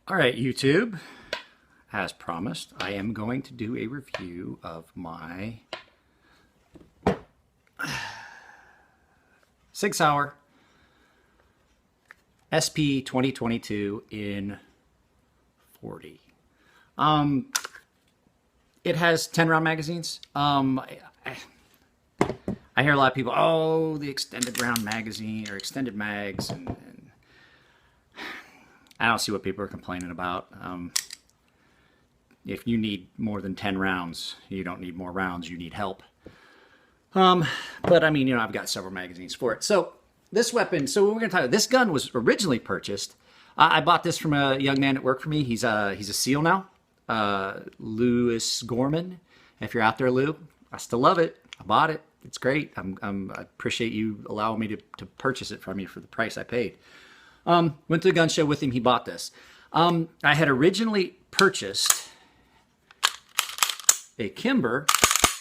All right, YouTube, as promised, I am going to do a review of my Sig Sauer SP2022 in 40. It has 10 round magazines. I hear a lot of people, oh, the extended round magazine or extended mags, and I don't see what people are complaining about. If you need more than 10 rounds, you don't need more rounds, you need help. But I mean, I've got several magazines for it. So this weapon, so we're going to talk about, this gun was originally purchased. I bought this from a young man that worked for me. He's a SEAL now, Lewis Gorman. If you're out there, Lou, I still love it. I bought it. It's great. I appreciate you allowing me to purchase it from you for the price I paid. Went to the gun show with him. He bought this. I had originally purchased a Kimber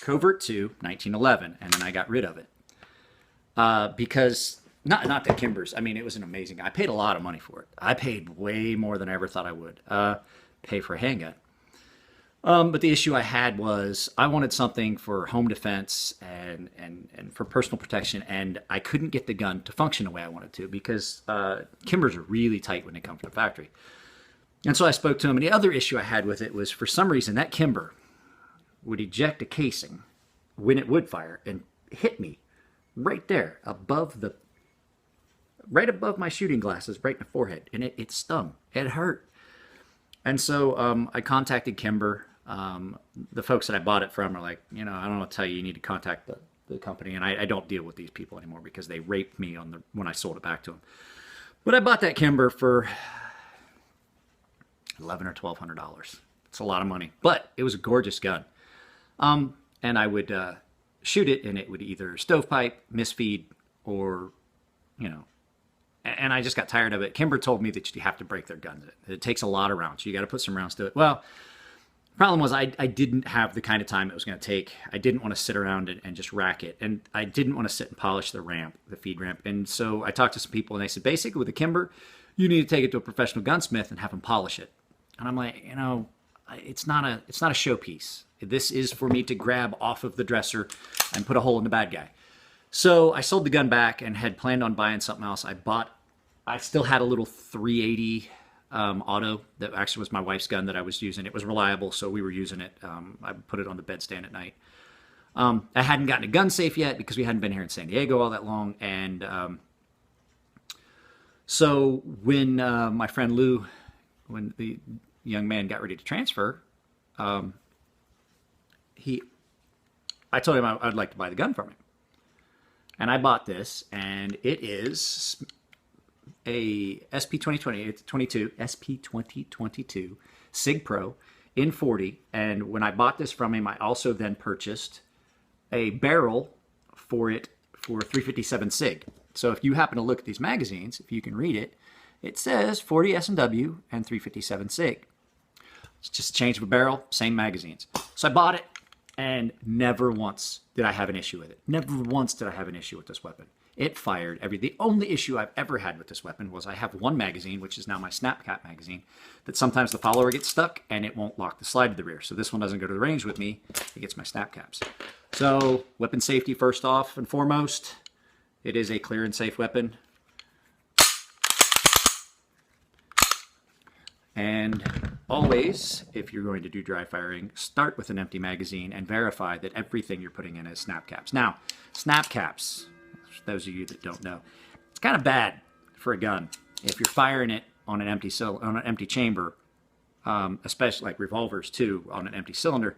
Covert 2 1911, and then I got rid of it because not that Kimber's. I mean, it was an amazing. I paid a lot of money for it. I paid way more than I ever thought I would pay for a handgun. But the issue I had was I wanted something for home defense and for personal protection, and I couldn't get the gun to function the way I wanted to because Kimbers are really tight when they come from the factory. And so I spoke to him, and the other issue I had with it was for some reason that Kimber would eject a casing when it would fire and hit me right there right above my shooting glasses, right in the forehead, and it stung. It hurt. And so I contacted Kimber. The folks that I bought it from are like, I don't know what to tell you. You need to contact the company. And I don't deal with these people anymore because they raped me when I sold it back to them. But I bought that Kimber for $1,100 or $1,200. It's a lot of money, but it was a gorgeous gun. And I would shoot it, and it would either stovepipe, misfeed, or, and I just got tired of it. Kimber told me that you have to break their guns. It takes a lot of rounds. You got to put some rounds to it. Well, the problem was I didn't have the kind of time it was going to take. I didn't want to sit around and just rack it. And I didn't want to sit and polish the feed ramp. And so I talked to some people, and they said, basically with a Kimber, you need to take it to a professional gunsmith and have him polish it. And I'm like, it's not a showpiece. This is for me to grab off of the dresser and put a hole in the bad guy. So I sold the gun back and had planned on buying something else. I still had a little 380 auto that actually was my wife's gun that I was using. It was reliable, so we were using it. I put it on the bedstand at night. I hadn't gotten a gun safe yet because we hadn't been here in San Diego all that long. And so when my friend Lou, when the young man got ready to transfer, I told him I'd like to buy the gun from him. And I bought this, and it is a SP2022 Sig Pro in 40. And when I bought this from him, I also then purchased a barrel for it for 357 Sig. So if you happen to look at these magazines, if you can read it, it says 40S&W and 357 Sig. It's just a change of a barrel, same magazines. So I bought it, and never once did I have an issue with it. Never once did I have an issue with this weapon. It fired the only issue I've ever had with this weapon was I have one magazine, which is now my snap cap magazine, that sometimes the follower gets stuck and it won't lock the slide to the rear. So this one doesn't go to the range with me. It gets my snap caps. So weapon safety first off and foremost. It is a clear and safe weapon. And always, if you're going to do dry firing, start with an empty magazine and verify that everything you're putting in is snap caps. Now, snap caps, for those of you that don't know, it's kind of bad for a gun. If you're firing it on an empty chamber, especially like revolvers too, on an empty cylinder,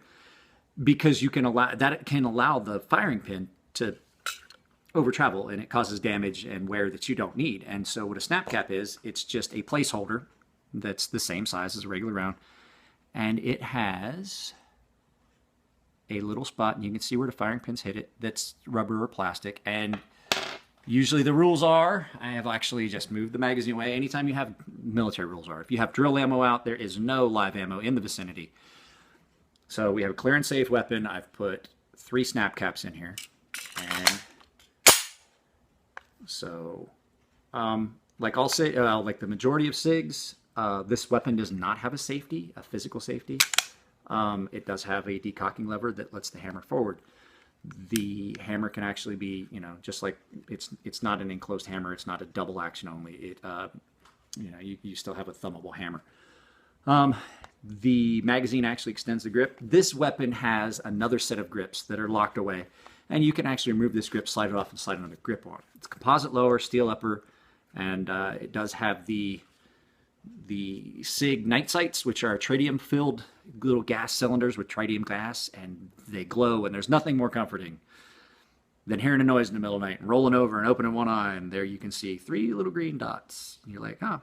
because it can allow the firing pin to over travel, and it causes damage and wear that you don't need. And so what a snap cap is, it's just a placeholder that's the same size as a regular round, and it has a little spot, and you can see where the firing pins hit it, that's rubber or plastic. And usually the rules are, I have actually just moved the magazine away. Anytime you have military rules are, if you have drill ammo out, there is no live ammo in the vicinity. So we have a clear and safe weapon. I've put 3 snap caps in here, and so like I'll say, like the majority of SIGs, This weapon does not have a safety, a physical safety. It does have a decocking lever that lets the hammer forward. The hammer can actually be, you know, just like it's not an enclosed hammer. It's not a double action only. It, you know, you still have a thumbable hammer. The magazine actually extends the grip. This weapon has another set of grips that are locked away, and you can actually remove this grip, slide it off, and slide another grip on. It's composite lower, steel upper, and it does have the Sig night sights, which are tritium-filled little gas cylinders with tritium gas, and they glow, and there's nothing more comforting than hearing a noise in the middle of the night and rolling over and opening one eye, and there you can see 3 little green dots. And you're like, oh,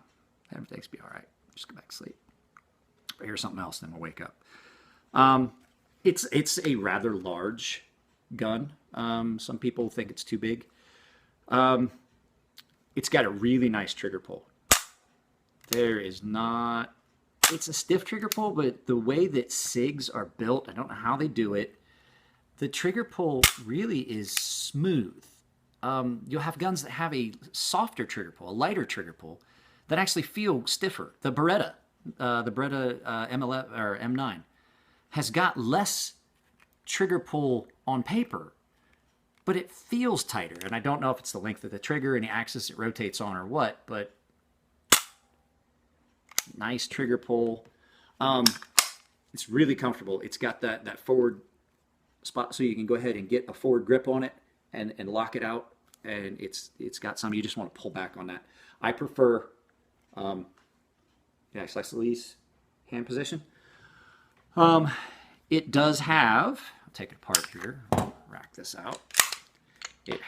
everything's be all right. Just go back to sleep. But here's something else, then we'll wake up. It's a rather large gun. Some people think it's too big. It's got a really nice trigger pull. There is not, it's a stiff trigger pull, but the way that SIGs are built, I don't know how they do it, the trigger pull really is smooth. You'll have guns that have a softer trigger pull, a lighter trigger pull, that actually feel stiffer. The Beretta M11 or M9 has got less trigger pull on paper, but it feels tighter. And I don't know if it's the length of the trigger and the axis it rotates on or what, but nice trigger pull. It's really comfortable. It's got that forward spot so you can go ahead and get a forward grip on it and lock it out. And it's got some, you just want to pull back on that. I prefer, yeah, slice the lease hand position. It does have, I'll take it apart here, rack this out. It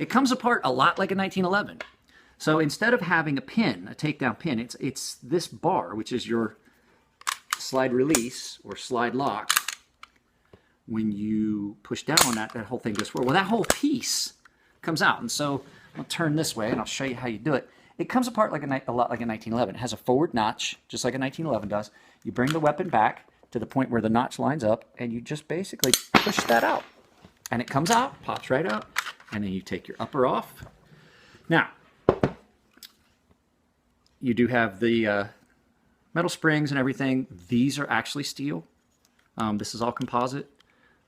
comes apart a lot like a 1911. So instead of having a pin, a takedown pin, it's this bar, which is your slide release or slide lock. When you push down on that, that whole thing goes forward. Well, that whole piece comes out. And so I'll turn this way and I'll show you how you do it. It comes apart like a lot like a 1911. It has a forward notch, just like a 1911 does. You bring the weapon back to the point where the notch lines up, and you just basically push that out. And it comes out, pops right out, and then you take your upper off. Now, you do have the metal springs and everything. These are actually steel. This is all composite.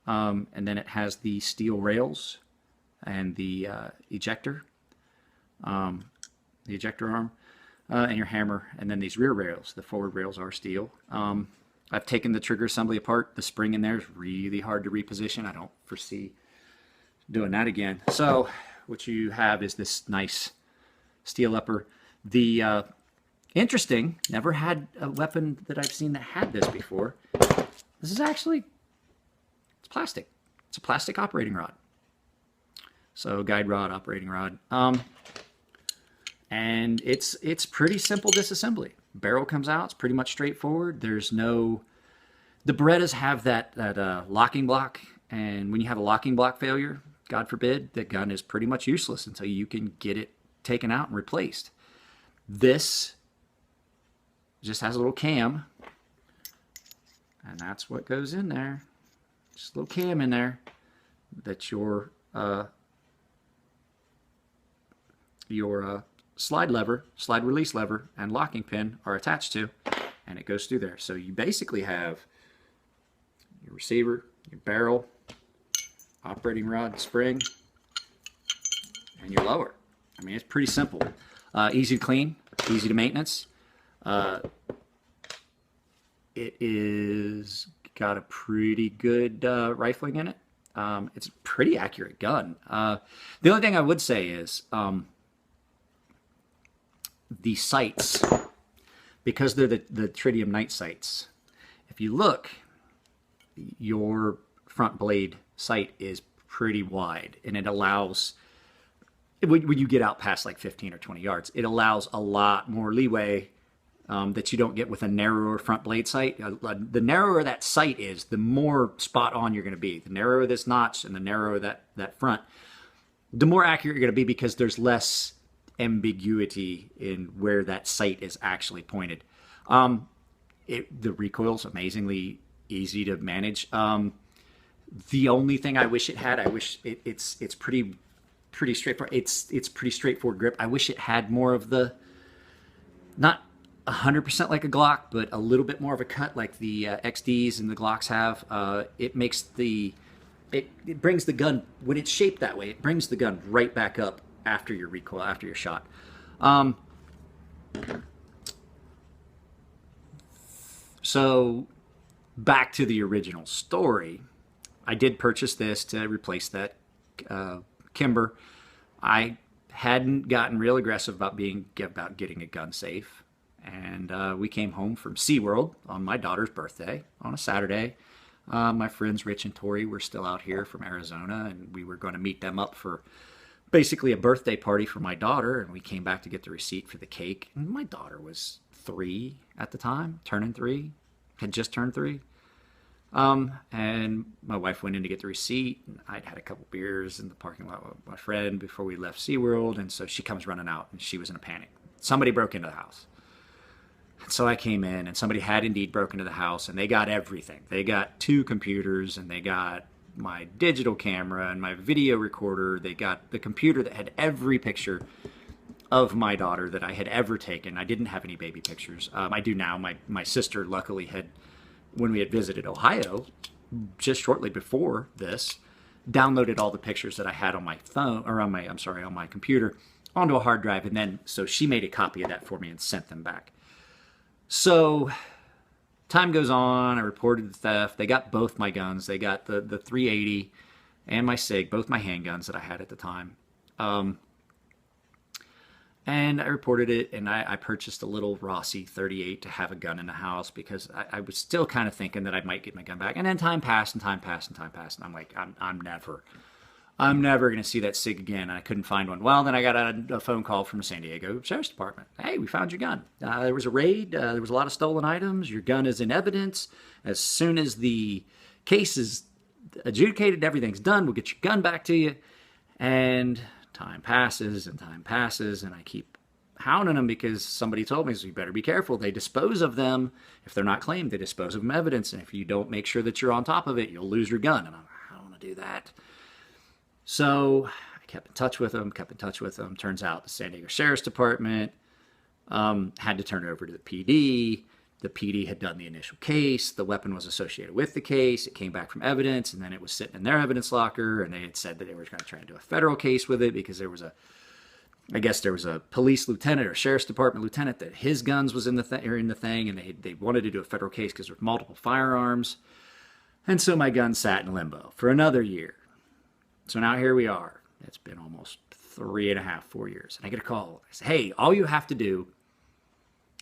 And then it has the steel rails and the ejector arm, and your hammer. And then these rear rails, the forward rails are steel. I've taken the trigger assembly apart. The spring in there is really hard to reposition. I don't foresee doing that again. So what you have is this nice steel upper. The interesting, never had a weapon that I've seen that had this before. This is actually, it's plastic. It's a plastic operating rod. So guide rod, operating rod. And it's pretty simple disassembly. Barrel comes out, it's pretty much straightforward. There's no, the Berettas have that locking block, and when you have a locking block failure, God forbid, the gun is pretty much useless until you can get it taken out and replaced. This just has a little cam, and that's what goes in there. Just a little cam in there that your slide lever, slide release lever, and locking pin are attached to, and it goes through there. So you basically have your receiver, your barrel, operating rod, spring, and your lower. I mean, it's pretty simple. Easy to clean, easy to maintenance. It is got a pretty good rifling in it. It's a pretty accurate gun. The only thing I would say is the sights, because they're the tritium night sights. If you look, your front blade sight is pretty wide, and it allows, when you get out past like 15 or 20 yards, it allows a lot more leeway that you don't get with a narrower front blade sight. The narrower that sight is, the more spot on you're going to be. The narrower this notch and the narrower that front, the more accurate you're going to be, because there's less ambiguity in where that sight is actually pointed. The recoil's amazingly easy to manage. The only thing I wish it had, I wish it's pretty straightforward. It's pretty straightforward grip. I wish it had more of the not 100% like a Glock, but a little bit more of a cut like the XDs and the Glocks have. It makes it brings the gun, when it's shaped that way, it brings the gun right back up after your recoil, after your shot. So back to the original story, I did purchase this to replace that Kimber. I hadn't gotten real aggressive about getting a gun safe, and we came home from SeaWorld on my daughter's birthday on a Saturday. My friends Rich and Tori were still out here from Arizona, and we were going to meet them up for basically a birthday party for my daughter, and we came back to get the receipt for the cake. And my daughter was 3 at the time, turning 3, had just turned 3. And my wife went in to get the receipt, and I'd had a couple beers in the parking lot with my friend before we left SeaWorld, and so she comes running out, and she was in a panic. Somebody broke into the house. And so I came in, and somebody had indeed broken into the house, and they got everything. They got 2 computers, and they got my digital camera and my video recorder. They got the computer that had every picture of my daughter that I had ever taken. I didn't have any baby pictures. I do now. My sister luckily had, when we had visited Ohio, just shortly before this, downloaded all the pictures that I had on my phone, or on my computer, onto a hard drive, and then so she made a copy of that for me and sent them back. So time goes on. I reported the theft. They got both my guns. They got the 380 and my Sig, both my handguns that I had at the time. And I reported it, and I purchased a little Rossi 38 to have a gun in the house because I was still kind of thinking that I might get my gun back. And then time passed and time passed and time passed, and I'm like, I'm never going to see that Sig again. And I couldn't find one. Well, then I got a phone call from the San Diego Sheriff's Department. Hey, we found your gun. There was a raid. There was a lot of stolen items. Your gun is in evidence. As soon as the case is adjudicated, everything's done, we'll get your gun back to you. And time passes and time passes, and I keep hounding them because somebody told me, so you better be careful. They dispose of them. If they're not claimed, they dispose of them evidence. And if you don't make sure that you're on top of it, you'll lose your gun. And I'm like, I don't want to do that. So I kept in touch with them. Turns out the San Diego Sheriff's Department had to turn it over to the PD. The PD had done the initial case. The weapon was associated with the case. It came back from evidence, and then it was sitting in their evidence locker, and they had said that they were going to try and do a federal case with it because there was a police lieutenant or sheriff's department lieutenant that his guns was in the thing, and they wanted to do a federal case because there were multiple firearms. And so my gun sat in limbo for another year. So now here we are. It's been almost 3.5, 4 years. And I get a call. I say, hey, all you have to do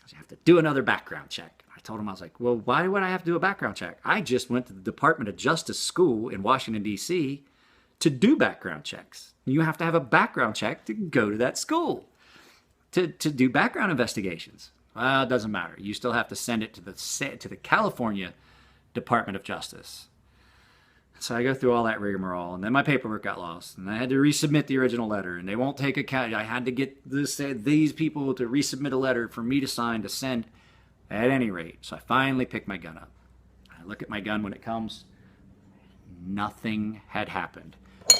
is you have to do another background check. I told him, I was like, well, why would I have to do a background check? I just went to the Department of Justice School in Washington, D.C. to do background checks. You have to have a background check to go to that school to do background investigations. Well, it doesn't matter. You still have to send it to the California Department of Justice. So I go through all that rigmarole, and then my paperwork got lost, and I had to resubmit the original letter, and they won't take account. I had to get these people to resubmit a letter for me to sign to send at any rate. So I finally picked my gun up. I look at my gun when it comes. Nothing had happened.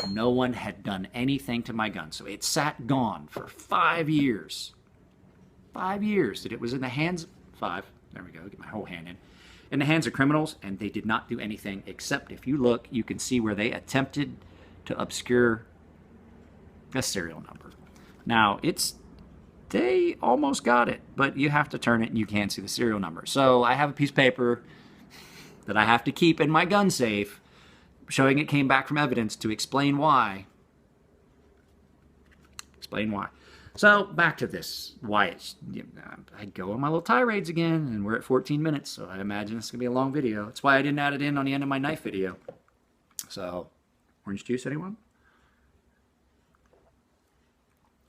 No one had done anything to my gun. So it sat gone for 5 years. 5 years that it was in the hands. 5. There we go. Get my whole hand in the hands of criminals, and they did not do anything except, if you look, you can see where they attempted to obscure the serial number. Now, they almost got it, but you have to turn it and you can't see the serial number. So I have a piece of paper that I have to keep in my gun safe showing it came back from evidence to explain why. So back to this, why I go on my little tirades again, and we're at 14 minutes, so I imagine it's going to be a long video. That's why I didn't add it in on the end of my knife video. So, orange juice, anyone?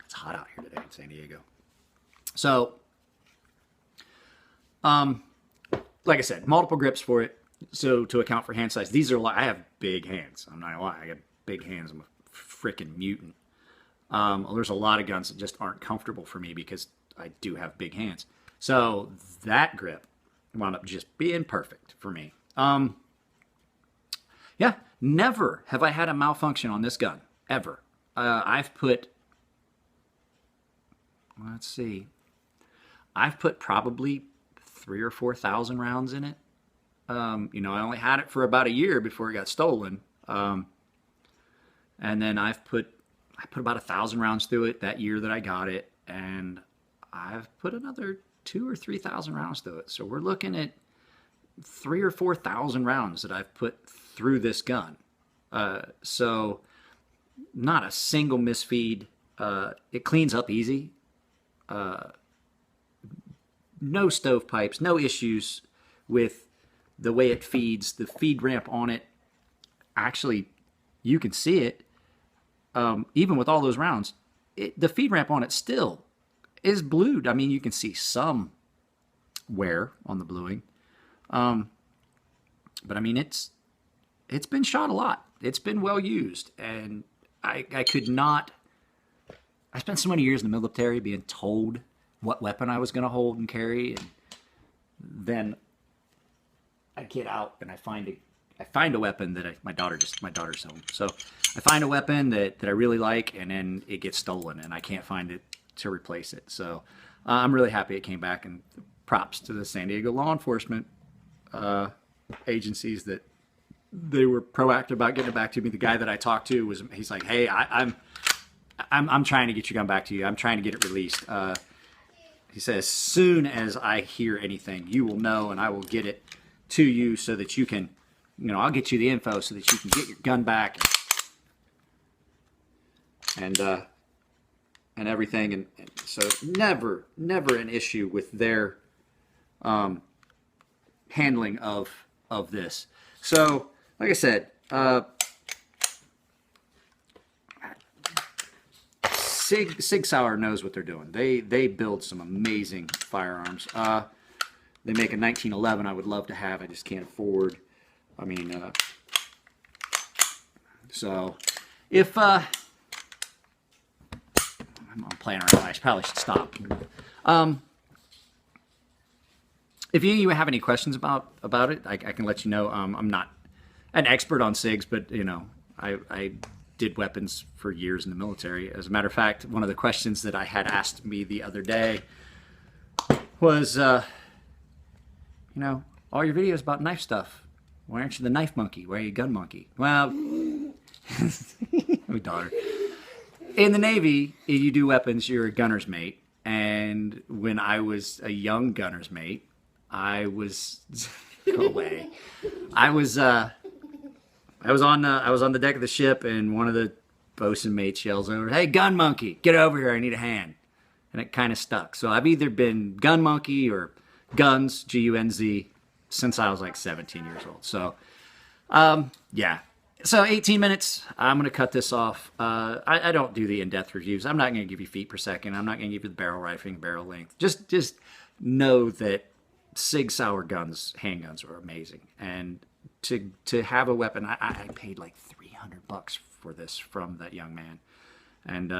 It's hot out here today in San Diego. So, like I said, multiple grips for it, so to account for hand size. I have big hands, I'm not going to lie, I got big hands, I'm a freaking mutant. There's a lot of guns that just aren't comfortable for me because I do have big hands. So that grip wound up just being perfect for me. Yeah, never have I had a malfunction on this gun, ever. I've put I've put probably 3,000 or 4,000 rounds in it. You know, I only had it for about a year before it got stolen. And then I put about 1,000 rounds through it that year that I got it, and I've put another 2,000 or 3,000 rounds through it. So we're looking at 3,000 or 4,000 rounds that I've put through this gun. So not a single misfeed. It cleans up easy. No stovepipes, no issues with the way it feeds. The feed ramp on it, actually, you can see it. Even with all those rounds, the feed ramp on it still is blued. I mean, you can see some wear on the bluing. But I mean, it's been shot a lot. It's been well used, and I could not. I spent so many years in the military being told what weapon I was going to hold and carry, and then I get out and I find a weapon that my daughter's home. So I find a weapon that I really like, and then it gets stolen, and I can't find it to replace it. So I'm really happy it came back, and props to the San Diego law enforcement agencies that they were proactive about getting it back to me. The guy that I talked to he's like, hey, I'm trying to get your gun back to you. I'm trying to get it released. He said, as soon as I hear anything, you will know, and I will get it to you so that you can, you know, I'll get you the info so that you can get your gun back and everything. And so never an issue with their handling of this. So, like I said, Sig Sauer knows what they're doing. They build some amazing firearms. They make a 1911 I would love to have. I just can't afford. I mean, so if I'm playing around, I probably should stop. If you have any questions about it, I can let you know. I'm not an expert on SIGs, but you know, I did weapons for years in the military. As a matter of fact, one of the questions that I had asked me the other day was, you know, all your videos about knife stuff. Why aren't you the knife monkey? Why are you a gun monkey? Well, my daughter. In the Navy, if you do weapons, you're a gunner's mate. And when I was a young gunner's mate, I was go away. I was on the deck of the ship, and one of the bosun mates yells over, "Hey, gun monkey, get over here! I need a hand." And it kind of stuck. So I've either been gun monkey or guns, Gunz, since I was like 17 years old. So, yeah. So 18 minutes. I'm going to cut this off. I don't do the in-depth reviews. I'm not going to give you feet per second. I'm not going to give you the barrel rifling, barrel length. Just know that Sig Sauer guns, handguns, are amazing. And to have a weapon, I paid like $300 for this from that young man. And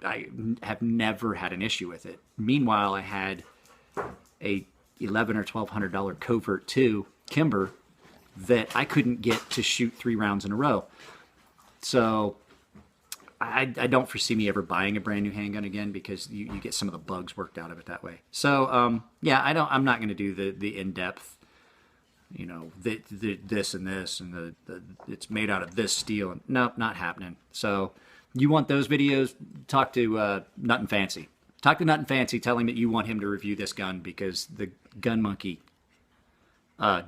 I have never had an issue with it. Meanwhile, I had a $1,100 or $1,200 Covert 2 Kimber that I couldn't get to shoot 3 rounds in a row. So I don't foresee me ever buying a brand new handgun again, because you get some of the bugs worked out of it that way. So yeah, I'm not going to do the in-depth, you know, this and this and it's made out of this steel. And nope, not happening. So you want those videos? Talk to Nut and Fancy. Talk to Nut and Fancy. Tell him that you want him to review this gun, because the gun monkey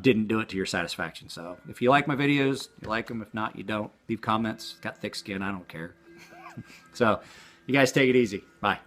didn't do it to your satisfaction. So if you like my videos, you like them. If not, you don't. Leave comments. Got thick skin. I don't care. So you guys take it easy. Bye.